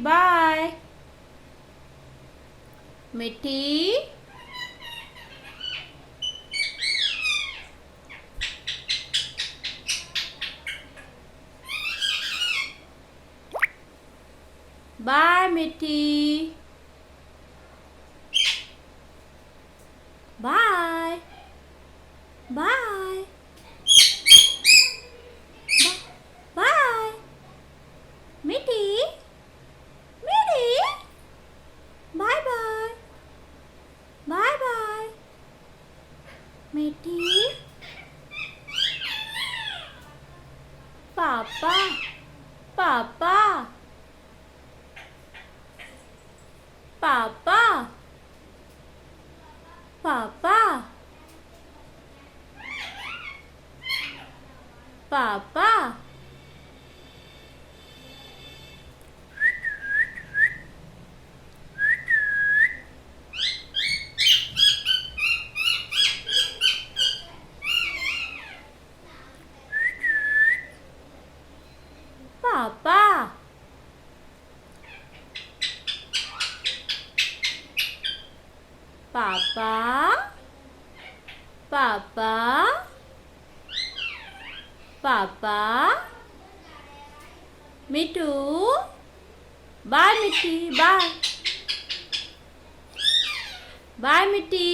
Bye. मिठी bye मिठी bye bye bye मिठी मिठी बाय बाय बाय बाय मिठी पापा पापा पापा पापा पापा पापा पापा पापा पापा मिठू बाय मिठी बाय बाय मिठी।